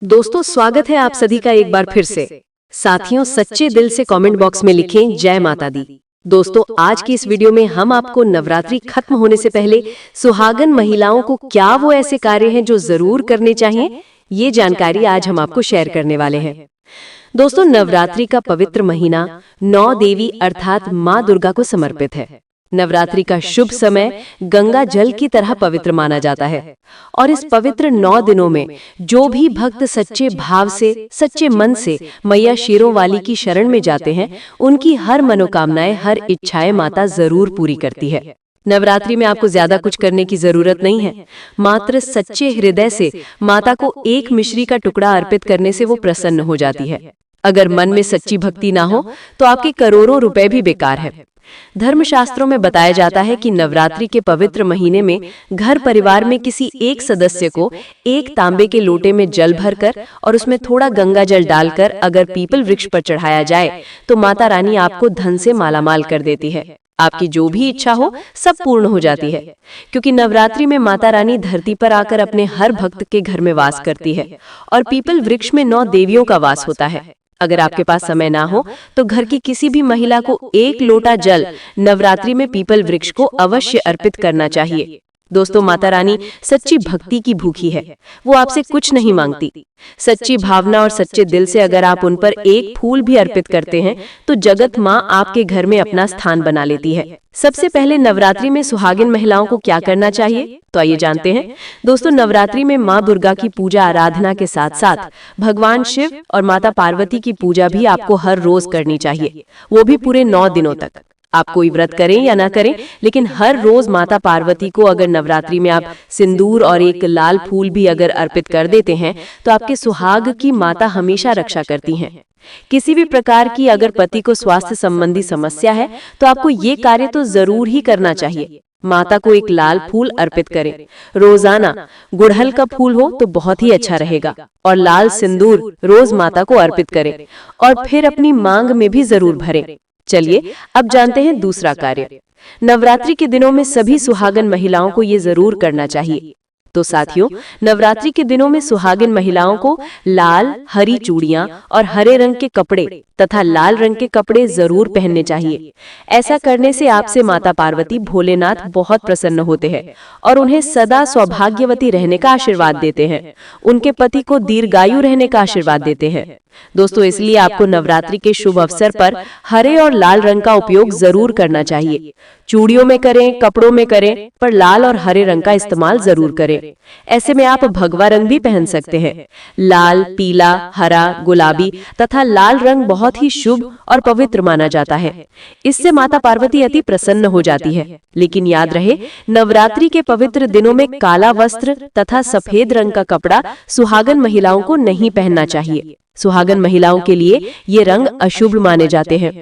दोस्तों, स्वागत है आप सभी का एक बार फिर से। साथियों, सच्चे दिल से कमेंट बॉक्स में लिखें जय माता दी। दोस्तों, आज की इस वीडियो में हम आपको नवरात्रि खत्म होने से पहले सुहागन महिलाओं को क्या वो ऐसे कार्य हैं जो जरूर करने चाहिए, ये जानकारी आज हम आपको शेयर करने वाले हैं। दोस्तों, नवरात्रि का पवित्र महीना 9 देवी अर्थात माँ दुर्गा को समर्पित है। नवरात्रि का शुभ समय गंगा जल की तरह पवित्र माना जाता है और इस पवित्र 9 दिनों में जो भी भक्त सच्चे भाव से, सच्चे मन से मैया शेरों वाली की शरण में जाते हैं, उनकी हर मनोकामनाएं, हर इच्छाएं माता जरूर पूरी करती है। नवरात्रि में आपको ज्यादा कुछ करने की जरूरत नहीं है। मात्र सच्चे हृदय से माता को एक मिश्री का टुकड़ा अर्पित करने से वो प्रसन्न हो जाती है। अगर मन में सच्ची भक्ति ना हो तो आपके करोड़ों रुपए भी बेकार है। धर्मशास्त्रों में बताया जाता है कि नवरात्रि के पवित्र महीने में घर परिवार में किसी एक सदस्य को एक तांबे के लोटे में जल भरकर और उसमें थोड़ा गंगा जल डालकर अगर पीपल वृक्ष पर चढ़ाया जाए तो माता रानी आपको धन से मालामाल कर देती है। आपकी जो भी इच्छा हो सब पूर्ण हो जाती है, क्योंकि नवरात्रि में माता रानी धरती पर आकर अपने हर भक्त के घर में वास करती है और पीपल वृक्ष में 9 देवियों का वास होता है। अगर आपके पास समय ना हो तो घर की किसी भी महिला को एक लोटा जल नवरात्रि में पीपल वृक्ष को अवश्य अर्पित करना चाहिए। दोस्तों, माता रानी सच्ची भक्ति की भूखी है। वो आपसे कुछ नहीं मांगती। सच्ची भावना और सच्चे दिल से अगर आप उन पर एक फूल भी अर्पित करते हैं तो जगत माँ आपके घर में अपना स्थान बना लेती है। सबसे पहले नवरात्रि में सुहागिन महिलाओं को क्या करना चाहिए, तो आइए जानते हैं। दोस्तों, नवरात्रि में माँ दुर्गा की पूजा आराधना के साथ साथ भगवान शिव और माता पार्वती की पूजा भी आपको हर रोज करनी चाहिए, वो भी पूरे 9 दिनों तक। आप कोई व्रत करें या ना करें, लेकिन हर रोज माता पार्वती को अगर नवरात्रि में आप सिंदूर और एक लाल फूल भी अगर अर्पित कर देते हैं तो आपके सुहाग की माता हमेशा रक्षा करती हैं। किसी भी प्रकार की अगर पति को स्वास्थ्य संबंधी समस्या है तो आपको ये कार्य तो जरूर ही करना चाहिए। माता को एक लाल फूल अर्पित करें। रोजाना गुड़हल का फूल हो तो बहुत ही अच्छा रहेगा और लाल सिंदूर रोज माता को अर्पित करें और फिर अपनी मांग में भी जरूर भरें। चलिए अब जानते हैं दूसरा कार्य। नवरात्रि के दिनों में सभी सुहागन महिलाओं को ये जरूर करना चाहिए। तो साथियों, नवरात्रि के दिनों में सुहागिन महिलाओं को लाल, हरी चूड़ियां और हरे रंग के कपड़े तथा लाल रंग के कपड़े जरूर पहनने चाहिए। ऐसा करने से आपसे माता पार्वती भोलेनाथ बहुत प्रसन्न होते हैं और उन्हें सदा सौभाग्यवती रहने का आशीर्वाद देते हैं। उनके पति को दीर्घायु रहने का आशीर्वाद देते हैं। दोस्तों, इसलिए आपको नवरात्रि के शुभ अवसर पर हरे और लाल रंग का उपयोग जरूर करना चाहिए। चूड़ियों में करें, कपड़ों में करें, पर लाल और हरे रंग का इस्तेमाल जरूर करें। ऐसे में आप भगवा रंग भी पहन सकते हैं। लाल, पीला, हरा, गुलाबी तथा लाल रंग बहुत ही शुभ और पवित्र माना जाता है। इससे माता पार्वती अति प्रसन्न हो जाती है। लेकिन याद रहे, नवरात्रि के पवित्र दिनों में काला वस्त्र तथा सफेद रंग का कपड़ा सुहागन महिलाओं को नहीं पहनना चाहिए। सुहागन महिलाओं के लिए ये रंग अशुभ माने जाते हैं।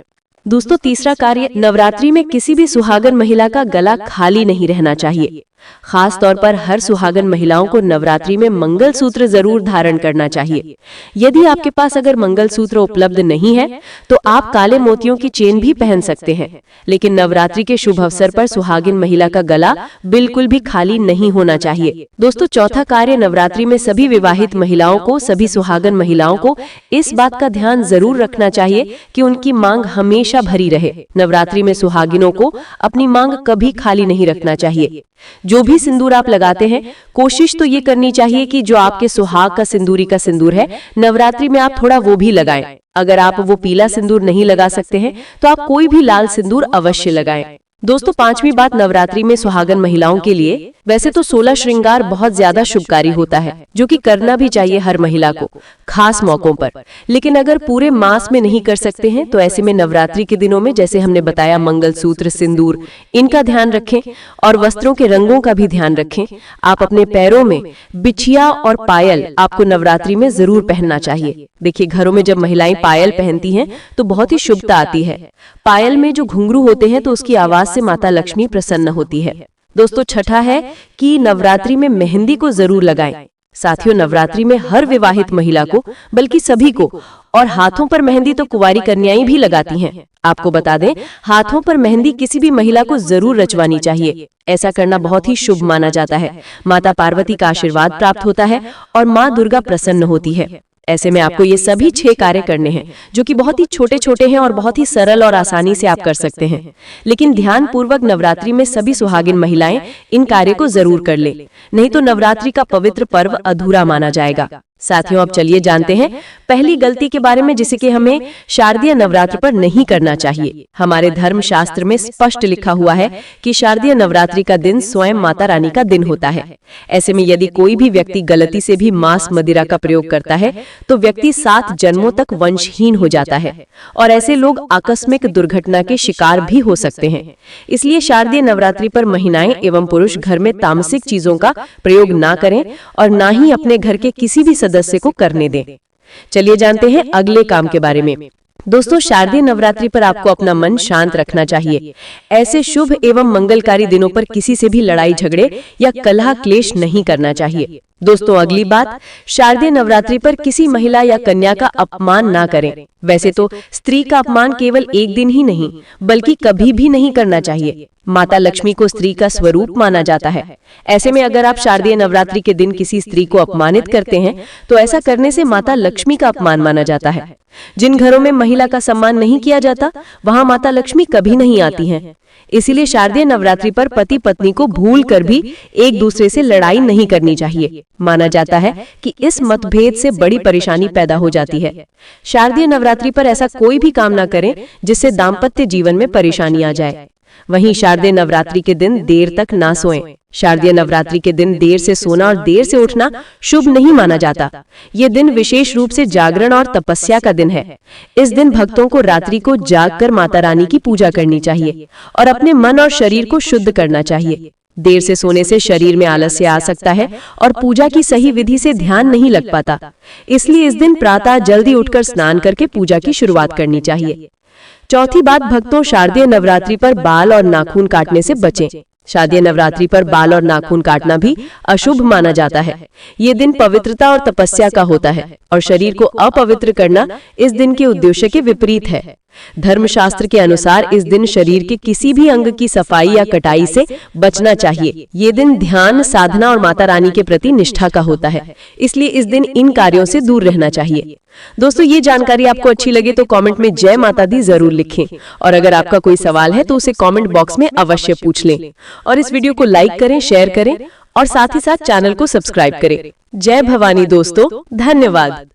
दोस्तों, तीसरा कार्य, नवरात्रि में किसी भी सुहागन महिला का गला खाली नहीं रहना चाहिए। खास तौर पर हर सुहागन महिलाओं को नवरात्रि में मंगलसूत्र जरूर धारण करना चाहिए। यदि आपके पास अगर मंगलसूत्र उपलब्ध नहीं है तो आप काले मोतियों की चेन भी पहन सकते हैं, लेकिन नवरात्रि के शुभ अवसर पर सुहागिन महिला का गला बिल्कुल भी खाली नहीं होना चाहिए। दोस्तों, चौथा कार्य, नवरात्रि में सभी विवाहित महिलाओं को, सभी सुहागन महिलाओं को इस बात का ध्यान जरूर रखना चाहिए कि उनकी मांग हमेशा भरी रहे। नवरात्रि में सुहागिनों को अपनी मांग कभी खाली नहीं रखना चाहिए। जो भी सिंदूर आप लगाते हैं, कोशिश तो ये करनी चाहिए कि जो आपके सुहाग का सिंदूरी का सिंदूर है, नवरात्रि में आप थोड़ा वो भी लगाएं। अगर आप वो पीला सिंदूर नहीं लगा सकते हैं तो आप कोई भी लाल सिंदूर अवश्य लगाएं। दोस्तों, 5वीं बात, नवरात्रि में सुहागन महिलाओं के लिए वैसे तो 16 श्रृंगार बहुत ज्यादा शुभकारी होता है, जो कि करना भी चाहिए हर महिला को खास मौकों पर। लेकिन अगर पूरे मास में नहीं कर सकते हैं तो ऐसे में नवरात्रि के दिनों में, जैसे हमने बताया, मंगलसूत्र, सिंदूर, इनका ध्यान रखें और वस्त्रों के रंगों का भी ध्यान रखें। आप अपने पैरों में बिछिया और पायल आपको नवरात्रि में जरूर पहनना चाहिए। देखिए, घरों में जब महिलाएं पायल पहनती हैं तो बहुत ही शुभता आती है। पायल में जो घुंघरू होते हैं तो उसकी आवाज से माता लक्ष्मी प्रसन्न होती है। दोस्तों, छठा है कि नवरात्रि में मेहंदी को जरूर लगाएं। साथियों, नवरात्रि में हर विवाहित महिला को, बल्कि सभी को, और हाथों पर मेहंदी तो कुंवारी कन्याएं भी लगाती हैं। आपको बता दें, हाथों पर मेहंदी किसी भी महिला को जरूर रचवानी चाहिए। ऐसा करना बहुत ही शुभ माना जाता है। माता पार्वती का आशीर्वाद प्राप्त होता है और माँ दुर्गा प्रसन्न होती है। ऐसे में आपको ये सभी 6 कार्य करने हैं, जो कि बहुत ही छोटे छोटे हैं और बहुत ही सरल और आसानी से आप कर सकते हैं। लेकिन ध्यान पूर्वक नवरात्रि में सभी सुहागिन महिलाएं इन कार्य को जरूर कर ले, नहीं तो नवरात्रि का पवित्र पर्व अधूरा माना जाएगा। साथियों, अब चलिए जानते हैं पहली गलती के बारे में, जिसे कि हमें शारदीय नवरात्र पर नहीं करना चाहिए। हमारे धर्म शास्त्र में स्पष्ट लिखा हुआ है कि शारदीय नवरात्रि का दिन स्वयं माता रानी का दिन होता है। ऐसे में यदि कोई भी व्यक्ति गलती से भी मांस मदिरा का प्रयोग करता है तो व्यक्ति 7 जन्मों तक वंशहीन हो जाता है और ऐसे लोग आकस्मिक दुर्घटना के शिकार भी हो सकते हैं। इसलिए शारदीय नवरात्रि पर महिलाएं एवं पुरुष घर में तामसिक चीजों का प्रयोग ना करें और ना ही अपने घर के किसी भी सदस्य को करने दें। चलिए जानते हैं अगले काम के बारे में। दोस्तों, शारदीय नवरात्रि पर आपको अपना मन शांत रखना चाहिए। ऐसे शुभ एवं मंगलकारी दिनों पर किसी से भी लड़ाई झगड़े या कलह क्लेश नहीं करना चाहिए। दोस्तों, अगली बात, शारदीय नवरात्रि पर किसी महिला या कन्या का अपमान ना करें। वैसे तो स्त्री का अपमान केवल एक दिन ही नहीं, बल्कि कभी भी नहीं करना चाहिए। माता लक्ष्मी को स्त्री का स्वरूप माना जाता है। ऐसे में अगर आप शारदीय नवरात्रि के दिन किसी स्त्री को अपमानित करते हैं तो ऐसा करने से माता लक्ष्मी का अपमान माना जाता है। जिन घरों में महिला का सम्मान नहीं किया जाता, वहां माता लक्ष्मी कभी नहीं आती हैं। इसीलिए शारदीय नवरात्रि पर पति पत्नी को भूल कर भी एक दूसरे से लड़ाई नहीं करनी चाहिए। माना जाता है कि इस मतभेद से बड़ी परेशानी पैदा हो जाती है। शारदीय नवरात्रि पर ऐसा कोई भी काम न करें जिससे दाम्पत्य जीवन में परेशानी आ जाए। वहीं शारदीय नवरात्रि के दिन देर तक ना सोएं। शारदीय नवरात्रि के दिन देर से सोना और देर से उठना शुभ नहीं माना जाता। ये दिन विशेष रूप से जागरण और तपस्या का दिन है। इस दिन भक्तों को रात्रि को जागकर माता रानी की पूजा करनी चाहिए और अपने मन और शरीर को शुद्ध करना चाहिए। देर से सोने से शरीर में आलस्य आ सकता है और पूजा की सही विधि से ध्यान नहीं लग पाता। इसलिए इस दिन प्रातः जल्दी उठकर स्नान करके पूजा की शुरुआत करनी चाहिए। चौथी बात, भक्तों, शारदीय नवरात्रि पर बाल और नाखून काटने से बचें। शारदीय नवरात्रि पर बाल और नाखून काटना भी अशुभ माना जाता है। ये दिन पवित्रता और तपस्या का होता है और शरीर को अपवित्र करना इस दिन के उद्देश्य के विपरीत है। धर्मशास्त्र के अनुसार इस दिन शरीर के किसी भी अंग की सफाई या कटाई से बचना चाहिए। ये दिन ध्यान, साधना और माता रानी के प्रति निष्ठा का होता है। इसलिए इस दिन इन कार्यों से दूर रहना चाहिए। दोस्तों, ये जानकारी आपको अच्छी लगे तो कमेंट में जय माता दी जरूर लिखें और अगर आपका कोई सवाल है तो उसे कमेंट बॉक्स में अवश्य पूछ लें और इस वीडियो को लाइक करें, शेयर करें और साथ ही साथ चैनल को सब्सक्राइब करें। जय भवानी दोस्तों, धन्यवाद।